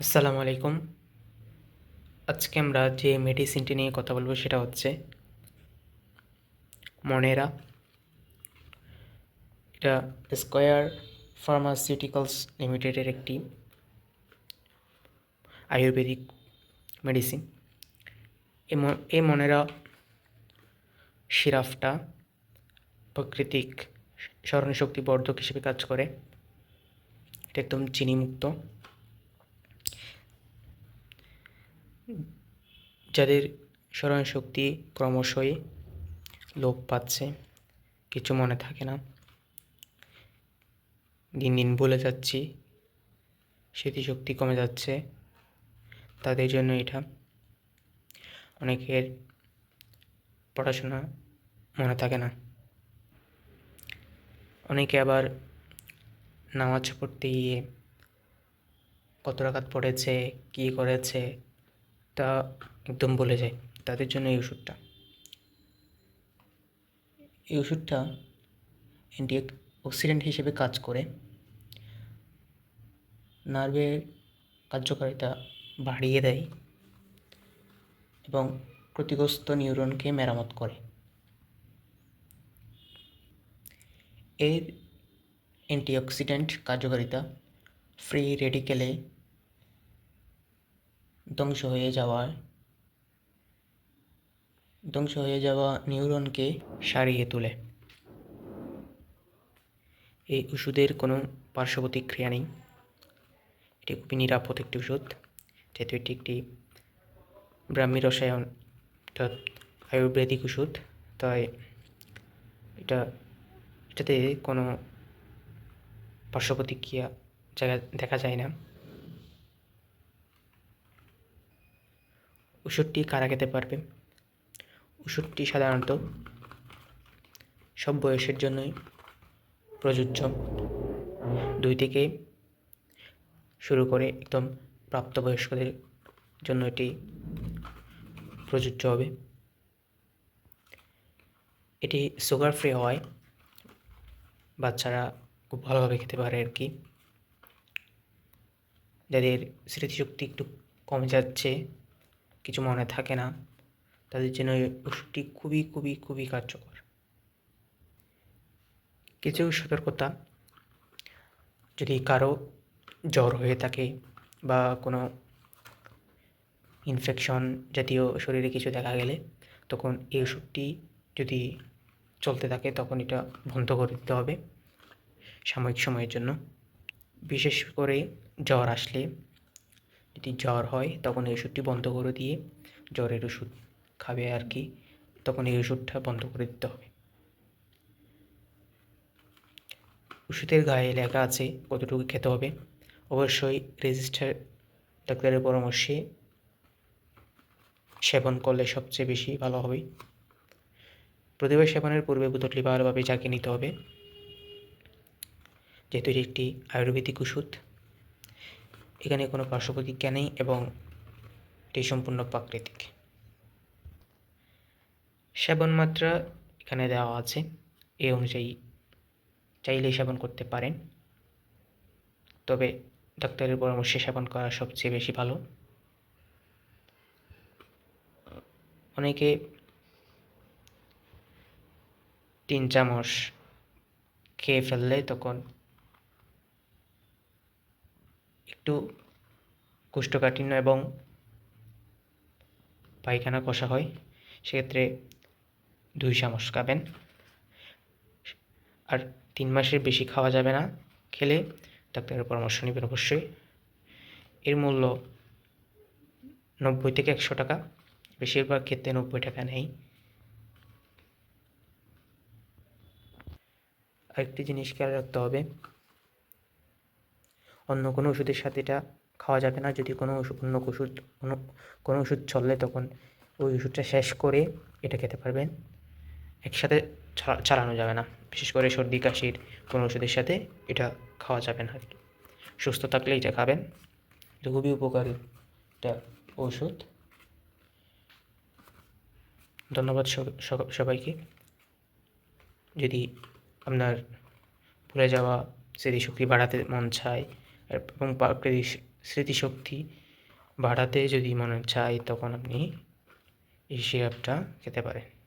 আসসালামু আলাইকুম। আজকে আমরা যে মেডিসিনটি নিয়ে কথা বলবো সেটা হচ্ছে মনেরা। এটা স্কয়ার ফার্মাসিউটিক্যালস লিমিটেডের একটি আয়ুর্বেদিক মেডিসিন। এই মনেরা সিরাপটা প্রাকৃতিক স্মরণশক্তি বর্ধক হিসেবে কাজ করে। এটা একদম চিনিমুক্ত। যাদের স্মরণশক্তি ক্রমশই লোপ পাচ্ছে, কিছু মনে থাকে না, দিন দিন ভুলে যাচ্ছি, স্মৃতিশক্তি কমে যাচ্ছে, তাদের জন্য এটা। অনেকের পড়াশোনা মনে থাকে না, অনেকে আবার নামাজ পড়তে গিয়ে কত রাকাত পড়েছে, কী করেছে তা একদম ভুলে যায়। তাদের জন্য এই ওষুধটা অ্যান্টি অক্সিডেন্ট হিসেবে কাজ করে, নার্ভের কার্যকারিতা বাড়িয়ে দেয় এবং ক্ষতিগ্রস্ত নিউরনকে মেরামত করে। এর অ্যান্টিঅক্সিডেন্ট কার্যকারিতা ফ্রি রেডিকেলে ধ্বংস হয়ে যাওয়া নিউরনকে সারিয়ে তোলে। এই ওষুধের কোনো পার্শ্ব প্রতিক্রিয়া নেই। এটি খুবই নিরাপদ একটি ওষুধ, যেহেতু এটি একটি ব্রাহ্মী রসায়ন অর্থাৎ আয়ুর্বেদিক ওষুধ, তাই এটাতে কোনো পার্শ্ব প্রতিক্রিয়া দেখা যায় না। ওষুধটি কারা খেতে পারবে? ওষুধটি সাধারণত সব বয়সের জন্যই প্রযোজ্য। 2 থেকে শুরু করে একদম প্রাপ্তবয়স্কদের জন্য এটি প্রযোজ্য হবে। এটি সুগার ফ্রি হওয়ায় বাচ্চারা খুব ভালোভাবে খেতে পারে আর কি। যাদের স্মৃতিশক্তি একটু কমে যাচ্ছে, কিছু মনে থাকে না, তাদের জন্য এই ওষুধটি খুবই খুবই খুবই কার্যকর। কিছু সতর্কতা: যদি কারো জ্বর হয়ে থাকে বা কোনো ইনফেকশন জাতীয় শরীরে কিছু দেখা গেলে, তখন এই ওষুধটি যদি চলতে থাকে তখন এটা বন্ধ করে দিতে হবে সাময়িক সময়ের জন্য। বিশেষ করে জ্বর আসলে, যদি জ্বর হয় তখন এই ওষুধটি বন্ধ করে দিয়ে জ্বরের ওষুধ খাবে আর কি, তখন এই ওষুধটা বন্ধ করে দিতে হবে। ওষুধের গায়ে লেখা আছে কতটুকু খেতে হবে। অবশ্যই রেজিস্টার ডাক্তারের পরামর্শে সেবন করলে সবচেয়ে বেশি ভালো হবে। প্রতিবার সেবনের পূর্বে বোতলটি ভালোভাবে ঝাঁকিয়ে নিতে হবে, যেহেতু এটি একটি আয়ুর্বেদিক ওষুধ। এখানে কোনো পার্শ্ব প্রতিক্রিয়া নেই এবং এটি সম্পূর্ণ প্রাকৃতিক। সেবন মাত্রা এখানে দেওয়া আছে, এই অনুযায়ী চাইলেই সেবন করতে পারেন, তবে ডাক্তারের পরামর্শে সেবন করা সবচেয়ে বেশি ভালো। অনেকে 3 চামচ খেয়ে ফেললে তখন একটু কোষ্ঠকাঠিন্য এবং পায়খানা কষা হয়, সেক্ষেত্রে 2 চামচ খাবেন। আর 3 মাসের বেশি খাওয়া যাবে না, খেলে ডাক্তারের পরামর্শ নেবেন অবশ্যই। এর মূল্য 90 থেকে 100 টাকা, বেশিরভাগ ক্ষেত্রে 90 টাকা নেয়। আরেকটি জিনিস খেয়াল রাখতে হবে, অন্য কোনো ওষুধের সাথে এটা খাওয়া যাবে না। যদি কোনো ওষুধ চললে তখন ওই ওষুধটা শেষ করে এটা খেতে পারবেন, একসাথে চালানো যাবে না। বিশেষ করে সর্দি কাশির কোনো ওষুধের সাথে এটা খাওয়া যাবে না আর কি। সুস্থ থাকলে এটা খাবেন, এটা খুবই উপকারী একটা ওষুধ। ধন্যবাদ সবাইকে। যদি আপনার ভুলে যাওয়া স্মৃতিশক্তি বাড়াতে মন চায় এবং প্রাকৃতিক স্মৃতিশক্তি বাড়াতে যদি মনে চায় তখন আপনি এই সিরাপটা খেতে পারেন।